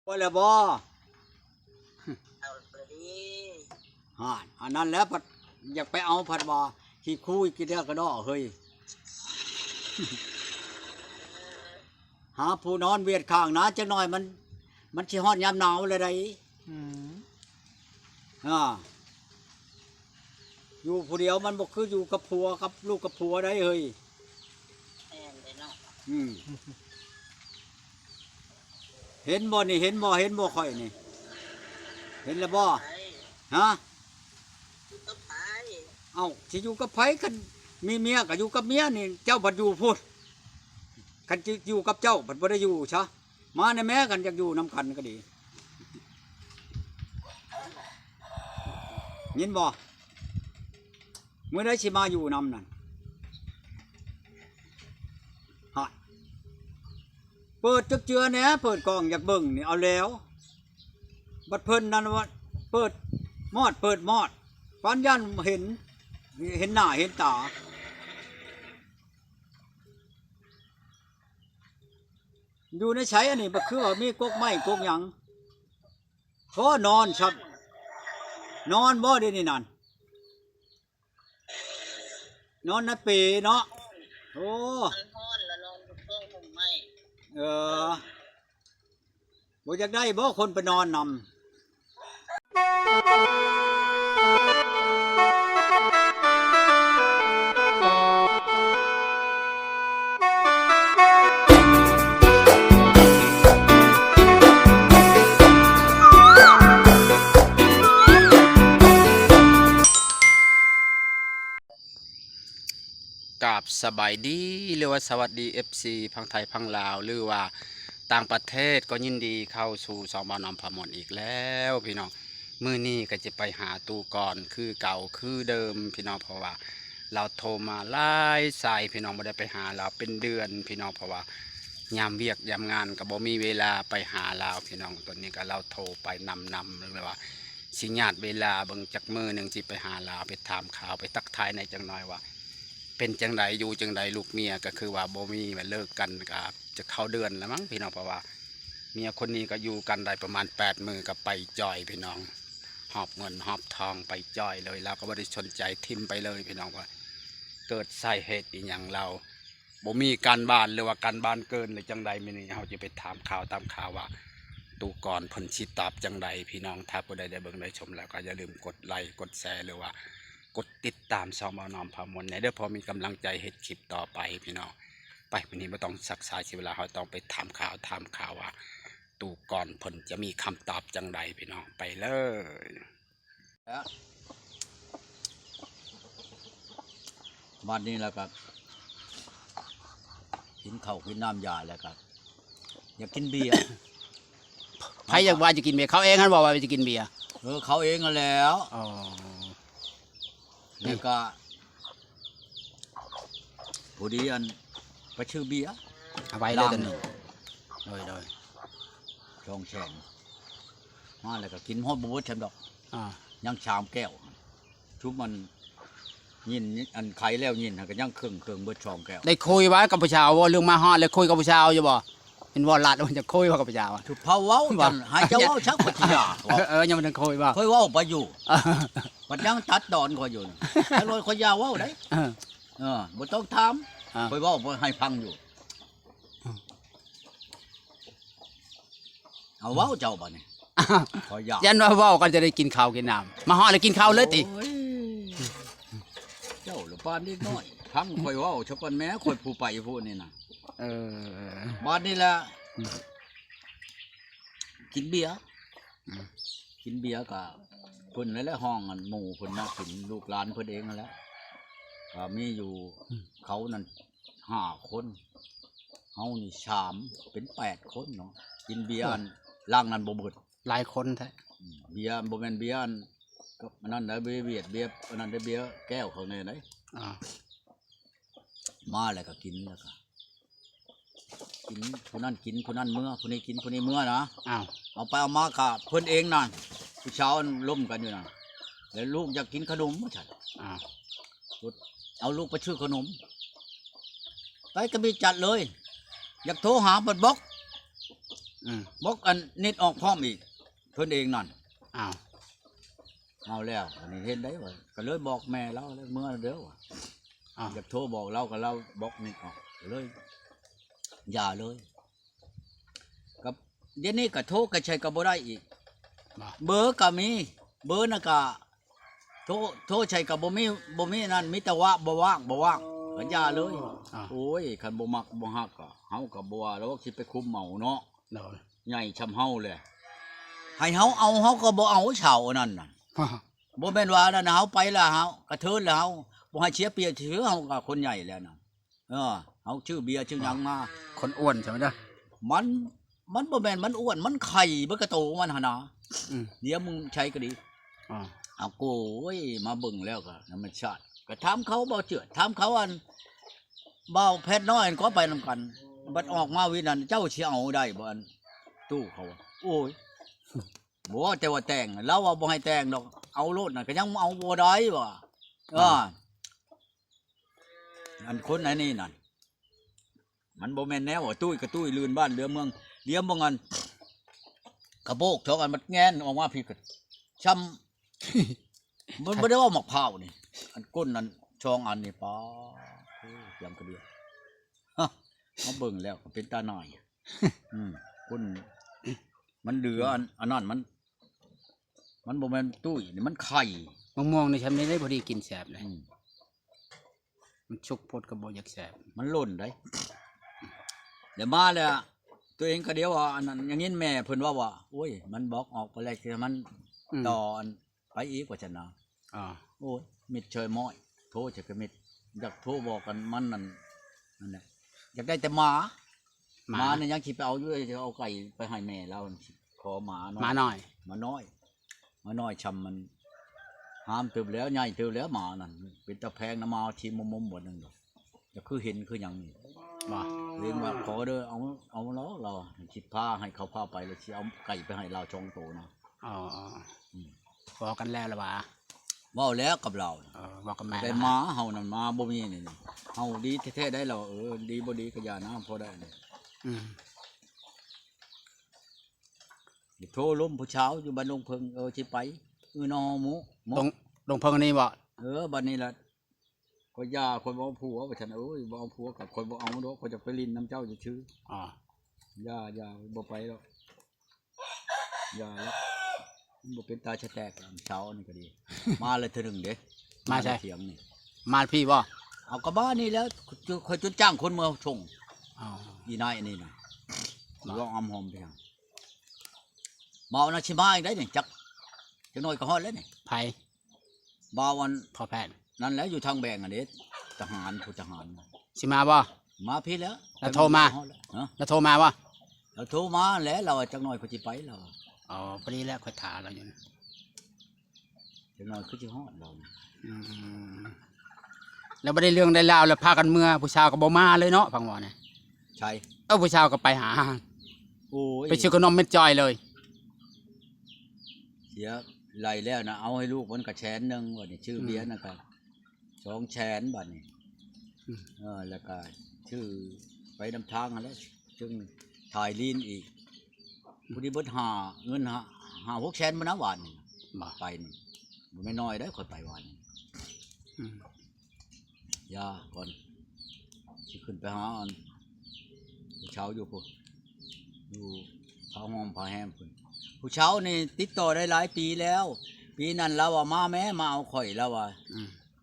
ว่าแล้วบ่เอาเลยดิฮะอันนั้นแล้วผัดอยากไปเอาผัดบ่ขี้คุยกินเด้อกระดอเฮ้ยหาผู้นอนเวียดข้างนะจักหน่อยมันสิฮอดยามหนาวเลยได้อยู่ผู้เดียวมันบ่คืออยู่กับผัวกับลูกกับผัวได้เฮ้ยแม่นเลยเนาะเห็นบ่นี่เห็นบ่ค่อยนี่เห็นแล้วบ่ไปฮะก็ไปเอ้าสิอยู่กับไผกันมีเมียก็อยู่กับเมียนี่เจ้าบัดอยู่พุ่นกันสิอยู่กับเจ้าบัดบ่ได้อยู่ซะมาในแม่กันอยากอยู่นำกันก็ดียินบ่เมื่อใดสิมาอยู่นำนั่นฮะเปิดจักเจือแหน่เปิดกล้องอยากเบิ่งนี่เอาแล้วบัดเพิ่นนั่นว่าเปิดมอดปานยันเห็นหน้าเห็นตาอยู่ในใช้อันนี้บ่คือว่ามีกกไม้กกหยังพอนอนครับนอนบ่ได้นี่นั่นนอนนะเปเนาะโอ้มันฮ้อนแล้วนอนอยู่เครื่องมุมไม้บ่อยากได้บ่คนไปนอนนำกับสบายดีหรือว่าสวัสดี FC พังไทยพังลาวหรือว่าต่างประเทศก็ยินดีเข้าสู่สองบ่าวนำพมรอีกแล้วพี่น้องมื้อนี้ก็จะไปหาตูก่อนคือเก่าคือเดิมพี่น้องเพราะว่าเราโทรมาหลายสายพี่น้องไม่ได้ไปหาเราเป็นเดือนพี่น้องเพราะว่ายามเวียกยามงานก็บ่มีเวลาไปหาเราพี่น้องตอนนี้ก็เราโทรไปนำเลยว่าสิญาติเวลาเบิ่งจักมือหนึ่งสิไปหาเราไปถามข่าวไปทักทายในจังน้อยว่าเป็นจังไดอยู่จังไดลูกเมียก็คือว่าบ่มีมาเลิกกันกับจะเข้าเดือนแล้วมั้งพี่น้องเพราะว่าเมียคนนี้ก็อยู่กันได้ประมาณ8 มื้อก็ไปจ่อยพี่น้องหอบเงินหอบทองไปจ่อยเลยแล้วก็บ่ได้สนใจทิมไปเลยพี่น้องว่าเกิดสาเหตุอีหยังเราบ่มีการบ้านหรือว่าการบ้านเกินหรือจังใดมื้อนี้เฮาจะไปถามข่าวตามข่าวว่าตูก่อนเพิ่นสิตอบจังใดพี่น้องถ้าผู้ใดได้เบิ่งได้ชมแล้วก็อย่าลืมกดไลค์กดแชร์หรือว่ากดติดตามช่องบ่าวนำพมรในเด้อพอมีกำลังใจเฮ็ดคลิปต่อไปพี่น้องไปวันนี้ไม่ต้องซักษาเสียเวลาเราต้องไปถามข่าวว่าตู่ก่อนเพิ่นจะมีคำตอบจังใดพี่น้องไปเลยบ้านนี้แล้วก็กินข้าวกินน้ำยาแล้วก็อยากกินเบียร์ ใครอยากว่าจะกินเบียร์เขาเองท่านบอกว่าจะกินเบียร์เขาเองก็แล้วนี่ก็ผู้ดีอันไปชื่อเบียร์เอาไว้เลยตอนนี้โดยช่องแช่งมาแล้วก็กินฮอดบูดแชมดอกยังชามแก้วชุบมันยินอันไข่แล้วยินก็ยังเครื่องเบิดช่องแก้วได้คุยไว้กับผู้ชายว่าเรื่องมาฮอดเลยคุยกับผู้ชายอยู่บ่เป็นวอลลัดมันจะคุยกับผู้ชายถูกเผาเว้ากันให้เจ้าเว้าชักปัญญายังมันคุยบ่ค่อยเว้าไปอยู่ปัญญาตัดดอนค่อยอยู่แล้วค่อยยาวเว้าได้บ่ต้องถามค่อยเว้าให้ฟังอยู่เอาเว้าเจ้าบ่นี่ขอยยันว่าเว้ากันจะได้กินข้าวกินน้ำมาฮอดเลยกินข้าวเลยติเจ้าหรือปานนิดน้อยทั้งค่อยเว้าเฉพาะแม้ค่อยผู้ไปผู้นี่น่ะบ้านนี่แหละกินเบียร์กับเพิ่นแล้วห้องอันหมู่เพิ่นมากินลูกหลานเพิ่นเองนั่นแหละก็มีอยู่เขานั่น5 คนเฮานี่3เป็น8 คนเนาะกินเบียร์ล่างนั้นบ่เบิดหลายคนแท้เบียร์บ่แม่นเบียร์ก็อันนั้นได้เบียร์อันนั้นได้เบียร์แก้วเขาเนี่ยได้มาแล้วก็กินแล้วก็กินคนนั้นกินคนนั้นเมื่อคนนี้กินคนนี้เมื่อนะเอาไปเอามาค่ะเพิ่นเองนั่นผู้เช้าล้มกันอยู่นั่นแล้วลูกอยากกินขนมไม่ใช่เอาลูกไปชื่อขนมไปก็มีจัดเลยอยากโทรหาเปิดบล็อก บอกอันนิดออกพร้อมอีกเพิ่นเองนั่น อ้าว เอาแล้วอันนี้เห็นได้ว่าก็เลยบอกแม่เราแล้วเมื่อเด้อว่า อ้าว อยากโทรบอกเราก็เราบอกนิดออกเลยอย่าเลยกับเดี๋ยวนี้ก็โทรก็ใช้ก็บ่ได้อีก บ่ เบอร์ก็มีเบอร์น่ะก็โทรใช้ก็บ่มีนั่นมีแต่ว่าบ่ว่างก็อย่าเลย อ้าว โอ้ยคันบ่มักบ่ฮักก็เฮาก็บ่ว่าแล้วสิไปคุมเมาเนาะ โดย ใหญ่ชำเฮาเลยให้เฮาเอาเฮาก็บ่เอาเฉานั่นน่ะบ่แม่นว่านั่นน่ะเฮาไปแล้วเฮากระเทินแล้วเฮาบ่ให้เสียเปรียบถือเฮาก็คนใหญ่แล้วน่ะเฮาชื่อเบียร์ชื่อหยังมา คนอ้วนใช่ไหมเด้อ มันบ่แม่นมันอ้วนมันไข่เบิดกระโตมันหั่นน่ะ อืม เดี๋ยวมึงใช้ก็ดี อ๋อ เอาโอ้ยมาเบิ่งแล้วก็ธรรมชาติก็ถามเขาบ่เจือถามเขาอันเบาแพทย์น้อยก็ไปนำกันบัดออกมาวินั้นเจ้าสิเอาได้บ่อันตู้เขาอะโอ้ยบ่ว่าแต่ว่าแต่งแล้วว่าบ่ให้แต่งดอกเอาโลดน่ะก็ยังเอาบ่ได้ว่ะอันคนอันนี้นั่นมันบ่แม่นแนวว่าตุ้ยกระตุ้ยลื่นบ้านเรือเมืองเลี้ยมบ่งันกระโบกเท่ากันมันแงนออกมาพี่ก็ช้ำ มันบ่ได้ว่าหมกเผาวนี่อันก้นนั่นช่องอันนี่ป้ายังกระเดียวฮะมาเบิ่งแล้วก็เป็นตาหน่อยก้นมันเหลืออันนั้นมันบ่แม่นตุ้ยนี่มันไข่ มะม่วงนี่ฉันไม่ได้พอดีกินแสบเลย อืม มันชุกพดกับบ่อยากแสบ มันหล่นได้เดี๋ยวมาแล้วตัวเองก็เดียวว่าอันนั้นอย่างนี้แม่เพิ่นว่าโอ้ยมันบอกออกไปแล้วคือมันตอนไปอีกกว่าฉันนะ อ๋อ โอ้ยมิดเชยม้อยโทรจะก็มิดอยากโทรบอกกันมันนั่นแหละอยากได้แต่หมาเนี่ยยังคิดไปเอาอยู่จะเอาไก่ไปให้แม่เราขอหมาน้อย มาหน่อย หมาน้อยชำมันห้ามเติบแล้วใหญ่เติบแล้วหมานั่นเป็นตะแพงน้ำมาทีมุมหมดนึงดอกจะคือเห็นคืออย่างนี้ บ่ เรียนว่าขอเด้อเอาแล้วเราคิดผ้าให้เขาผ้าไปเลยสิเอาไก่ไปให้เราจองโตนะ อ๋อบอกกันแล้วล่ะว่า เว่าแล้วกับเรา บอกกันแม่ ได้มาเฮานั่นมาบ่มีนี่เฮาดีแท้ๆได้เราดีบ่ดีก็อย่านะพอได้นี่ โทรล้มผู้เช้าอยู่บ้านดงเพิงสิไปนอหมู ลงเพิ่งอันนี้บ่ บัดนี้ล่ะก็ย่าคนบ่เอาผัวว่าฉันบ่เอาผัวกับคนบ่เอาดอกก็จะไปลินน้ำเจ้าจะชื่อ อ๋อย่าบ่ไปหรอกอย่าแล้วบ่เป็นตาชะแตกเช้านี่ก็ดี มาเลยเธอหนึ่งเด้ มาใช่ เถียงนี่ มาพี่บ่ เอากระบ้านนี่แล้วคอยจนจ้างคนมาชง อ๋อ อีนายอันนี้นะร้องอำหอมเพียงบ่าวนะชิมาอีกได้นี่จักน้อยก็ฮอดแล้วนี่ ไผ บ่าววัน พอแพทย์ นั่นแล้วอยู่ทางแบงอันนี้ทหารผู้ทหาร สิมาบ่ มาพี่แล้ว แล้วโทรมา แล้วโทรมาบ่ แล้วโทรมาแล้วเราจักหน่อยก็สิไปเรา อ๋อพอดีแล้วค่อยถามเราอยู่นะ จักหน่อยคือสิฮอดเรา แล้วบ่ได้เรื่องได้ราวแล้วพากันเมื่อผู้ชาวก็บ่มาเลยเนาะพังว่าเนี่ย ใช่ ผู้ชาวก็ไปหา โอ้ย ไปซื้อขนมเม็ดจอยเลย เสียไหลแล้วนะเอาให้ลูกมันก็แชนนึงว่านี่ชื่อเบียร์นะครับ2แชนบัดนี้แล้วก็ชื่อไปนำทางแล้วจึงถ่ายลีนอีกผู้ที่เบิดเงิน6แสนมานะวันนี่ บ่ ไปนี่บ่ไม่น้อยได้ค่อยไปวันนี้ยาก่อนสิขึ้นไปหาอันผู้เช้าอยู่พุ่นอยู่พาห้องพาแฮมพุ่นผู้เช้านี่ติดต่อได้หลายปีแล้ว ปีนั้นเราว่ามาแม้มาเอาข่อยแล้วว่า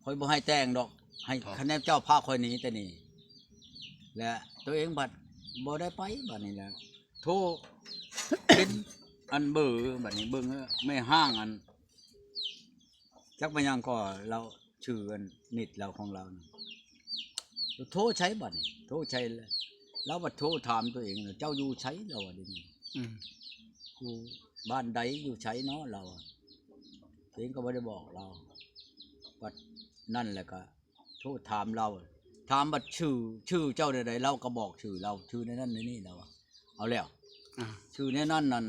ข่อยบ่ให้แต่งดอกให้คะแนนเจ้าพาข่อยหนีแต่นี่และตัวเองบัดบ่ได้ไปบัดนี้แหละโทรเป็นอันเบอร์บัดนี้เบิ่งไม่ห้างอันจักไปยังก็เราชื่ออันนิดเราของเรานะโทรใช้บัดนี้โทรใช้แล้วบัดโทรถามตัวเองเจ้าอยู่ใช้เราอะเดี๋ยวนี้อยู่บ้านใดอยู่ใช้เนาะเราตัวเองก็ไม่ได้บอกเราบัดนั่นแหละก็โทรถามเราถามบัดชื่อเจ้าใดๆเราก็บอกชื่อเราชื่อในนั้นในนี่เราเอาแล้วชื่อในนั้นนั่น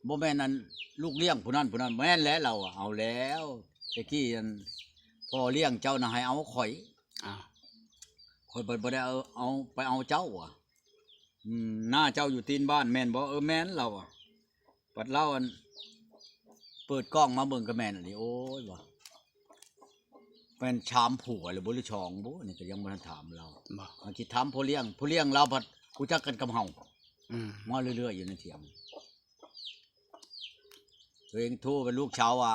บ่แม่นนั้นลูกเลี้ยงผู้นั้นแม่นแล้วเราเอาแล้วตะกี้พ่อเลี้ยงเจ้าน่ะให้เอาข่อยบ่ได้เอาไปเอาเจ้า หน้าเจ้าอยู่ตีนบ้านแม่นบ่แม่นเราอ่ะปัดเล่าอันเปิดกล้องมาเบิ่งก็แม่นอันนี้โอ้ยบ่เป็นชามผัวหรือบ่หรือชองบ่นี่ก็ยังบ่ทันถามเรา บ่ อันคิดถามผู้เลี้ยงเราพัดรู้จักกันกับเฮา มาเรื่อยๆอยู่ในเถียงตัวเองโทรเป็นลูกชาวอ่ะ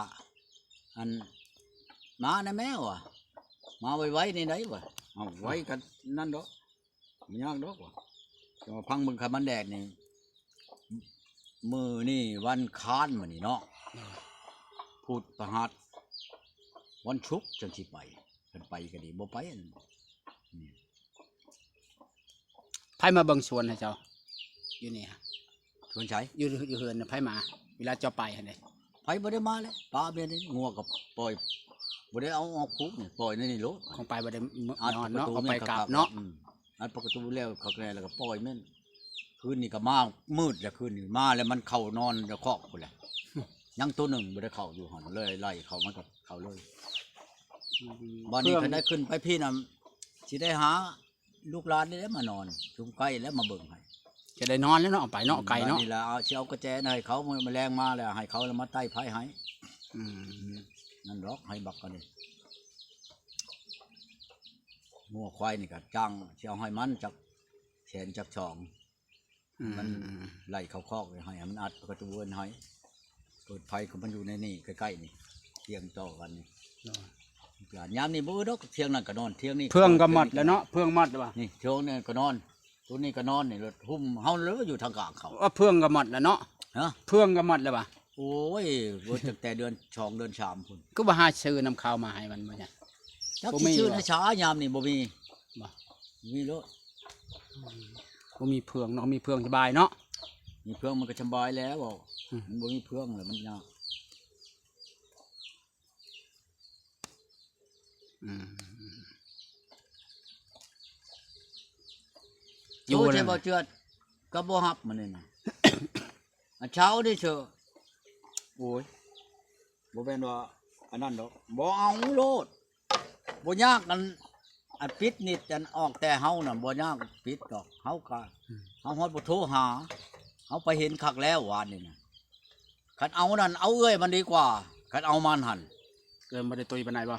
อันมานะแม่วะมาไว้ในไหนวะเอาไว้กันนั่นดอกไม่ยากดอกวะจะมาพังมึงขับมันแดดนี่มือนี่วันค้านมานี่เนาะพูดประหัดวันชุกจังสิไปกันไปก็ดีบ่ไปอันนี่ ไผมาเบิ่งสวนให้เจ้าอยู่นี่ฮะ ชวนใช้ อยู่เฮือนน่ะไผมาเวลาเจ้าไปหั่นเด้ ไปบ่ได้มาเลยปลาเบี้ยนี่งัวกับปล่อยบ่ได้เอาออกคุกนี่ปล่อยในนี่โลด คงไปบ่ได้ อัด นอน ประ เนาะ ตู เอาไป แม่น กลับ ครับ เนาะ อัดประตูแล้วเขาแกแล้วก็ปล่อยแม่นคืนนี้ก็มามืดแล้วคืนนี้มาแล้วมันเข้านอนจะเคาะพุ่นแหละยังตัวหนึ่งบ่ได้เข้าอยู่หั่นเลยไล่เข้ามันก็เข้าเลยวันนี้คันได้ขึ้นไปพี่น่ะสิได้หาลูกหลานได้มานอนชุมใกล้แล้วมาเบิ่งให้ จะได้นอนแล้วเนาะเอาไปเนาะไก่เนาะ บัดนี่ล่ะเอาสิเอากระแจให้เขาแมลงมาแล้วให้เขาแล้วมาใต้ไผให้ อืม นั่นดอกให้บักกันนี่งัวควายนี่ก็จ้างสิเอาให้มันจักแสนจักช่อง มันไล่เขาคอกเลยให้มันอัดประตูเวินให้เปิดไฟของมันอยู่ในนี่ใกล้ๆนี่เที่ยงต่อกันนี่หลานยามนี่บ่ดอกเที่ยงนั่นก็นอนเที่ยงนี่ เพื่องก็หมดแล้วเนาะเพื่องหมดแล้วว่ะ นี่เที่ยงนี่ก็นอนตัวนี้ก็นอนนี่รถหุ้มเฮาเลยอยู่ทางกลางเขา ว่าเพื่องก็หมดแล้วเนาะ ฮะ เพื่องก็หมดแล้วว่ะ โอ้ยบ่ตั้งแต่เดือน2เดือน3พุ่น ก็บ่หาซื้อนำข้าวมาให้มันบ่เนี่ย จัก บ่ สิ มี ชื่อ หรอ ในช้ายามนี่บ่มี บ่ มีโลด บ่มีเพื่องเนาะมีเพื่องสบายเนาะ มีเพื่องมันก็สบายแล้วบอก อืม มันบ่มีเพื่องแล้วมันยาก อืม อยู่ใช่บ่เจือดก็บ่ฮับมันนี่น่ะ อันเช้านี่เชอะโอ้ยบ่แม่นว่าอันนั้นดอกบ่เอาโลดบ่ยากกันอันปิดนิดอันออกแต่เฮาน่ะบ่ยากปิดดอกเฮาก็เฮาฮอดบ่โทรหาเฮาไปเห็นคักแล้ววานนี่น่ะคันเอานั่นเอาเอ้ยมันดีกว่าคันเอามันหั่น เกินบ่ได้ตุยปานใดบ่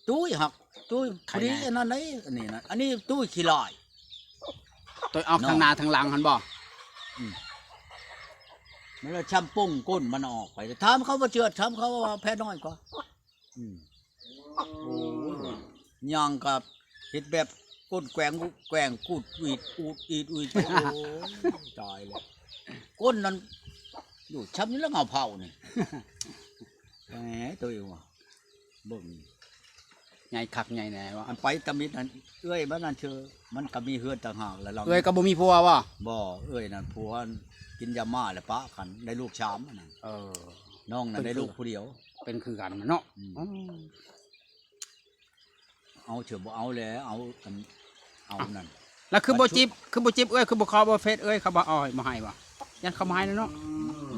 ตุ้ยหักตุ้ย ใคร ผู้นี้ แน่ อันนั้นนี่อันนี้นะอันนี้ตุ้ยขี้ลาย ตุยเอาทางหน้าทางหลังหั่นบ่ มันละช้ำปุ้งก้นมันออกไปถามเขาว่าเจือดถามเขาว่าแพ้น้อยกว่าโอ้ยย่างกับเห็ดแบบก้นแกว่งกูดอีดอูดอีดอูดโอ้ยตายเลยก้นนั้นอยู่ช้ำนี่แล้วเงาเผานี่ แหมตัวเองว่ะเบิ่ง ใหญ่คักใหญ่แน่ว่ะ อันไปตะมิดนั่นเอ้ยบ้านนั่นเชื่อมันก็มีเฮือนต่างหากแล้วเรา เอ้ยก็บ่มีผัวบ่ บ่เอ้ยนั่นผัวกินยาม่าแล้วปะขันได้ลูกชามอันนั่น เออ น้องนั่นได้ลูกผู้เดียว เป็นคือกันเนาะ เอาเฉยบ่เอาแล้วเอาอันเอานั่น แล้วคือบ่จิบเอ้ยคือบ่ขอบ่เฟซเอ้ยเขาบ่เอาให้มาให้บ่ยันเขามาให้แล้วเนาะ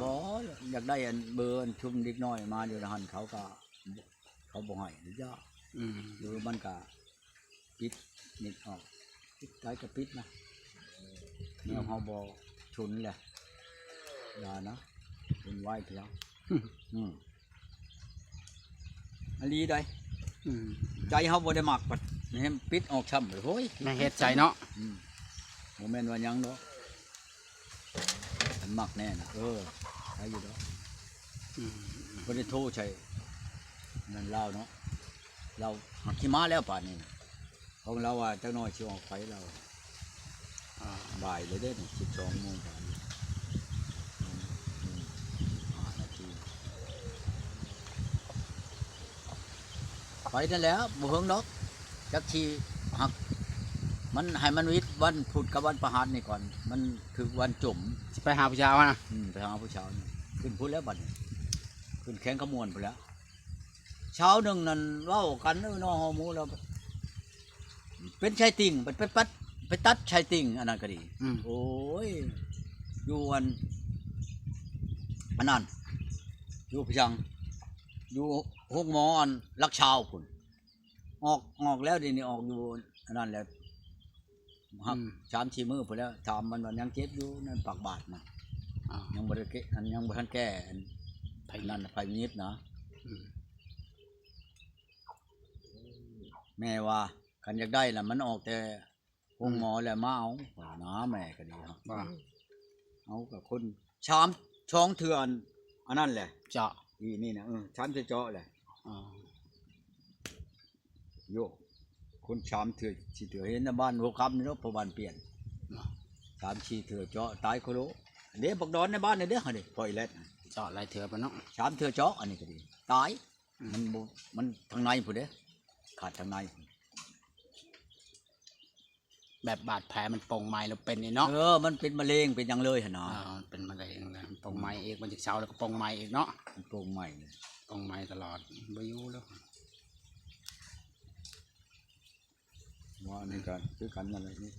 บ่อยากได้อันเบอร์อันชุมเด็กน้อยมาเดี๋ยวหันเขาก็เขาบ่ให้หรือยา อืม หรือมันก็ปิดนิดออกปิดใจก็ปิดนะแนวเฮาบ่ชุนแหละอย่านะเป็นไหวเถอะอันนี้ได้ อืม ใจเฮาบ่ได้มักปัดให้ปิดออกช้ำเลยโอ้ย แม่เฮ็ดใจเนาะ บ่แม่นว่าหยังดอกฉันมักแน่นะใช่อยู่ดอก อืม บ่ได้โทรใช่นั่นเล่าเนาะเราหักขี้ม้าแล้วป่านนี้นะของเราว่าจักหน่อยสิออกไปเรา อ่า บ่ายเลยเด้นี่12 โมงป่านนี้5 นาทีไปนั่นแหล้วบ่เฮิงดอกจักทีหักมันให้มันวิทย์วันพุธกับวันพฤหัสนี่ก่อน มันคือวันจุ่ม สิไปหาผู้ชายนะ ไปหาผู้เช้านี่ขึ้นพูดแล้วบัดนี้ขึ้นแข้งขมวนไปแล้วเช้าหนึ่งนั่นเว้ากันเนาะฮอหมูแล้วเป็นชายติ่งไปตัดชายติ่งอันนั้นก็ดี อืม โอ้ยอยู่อันนั้นอยู่พยังอยู่ห้องหมออันรักชาวพุ่นออกแล้วเดี๋ยวนี้ออกอยู่อันนั้นแหละ ครับ3-4 มื้อพอแล้วถามมันว่ายังเจ็บอยู่นั่นปากบาดนะ อ้าว ยังบ่ได้แก้อันยังบ่ทันแก้อันไผนั่นน่ะไผนิดนะ อืม แม่ว่าคันอยากได้น่ะมันออกแต่โรงหมอแล้วมาเอาว่านะแม่ก็ดีครับ ว่า เอากับคนชามช่องเถื่อนอันนั้นแหละ เจาะ อีนี่นะชามเจาะแหละ อ๋อ โยคนชามเถื่อสิเถื่อเห็นในบ้านหัวค่ำนี่เนาะพอบ้านเปลี่ยน เนาะ 3-4 เถื่อเจาะตายโคโลเด้บักดอนในบ้านนี่เด้อหั่นดิปล่อยแลด เจาะหลายเถื่อปะเนาะ ชามเถื่อเจาะอันนี้ก็ดีตายมันบ่มันทางในพุ่นเด้ขาดทางใน แบบบาดแผลมันปงไม้แล้วเป็นนี่เนาะ มันเป็นมะเร็งเป็นหยังเลยหั่นน่ะ มันเป็นมะเร็งเลยปงไม้เองมันจะเช้าแล้วก็ปงไม้อีกเนาะ มันโปร่งใหม่เลย ปงไม้ตลอดบ่อยู่แล้ว ว่าอันนี้ก็คือกันนั่นแหละนี่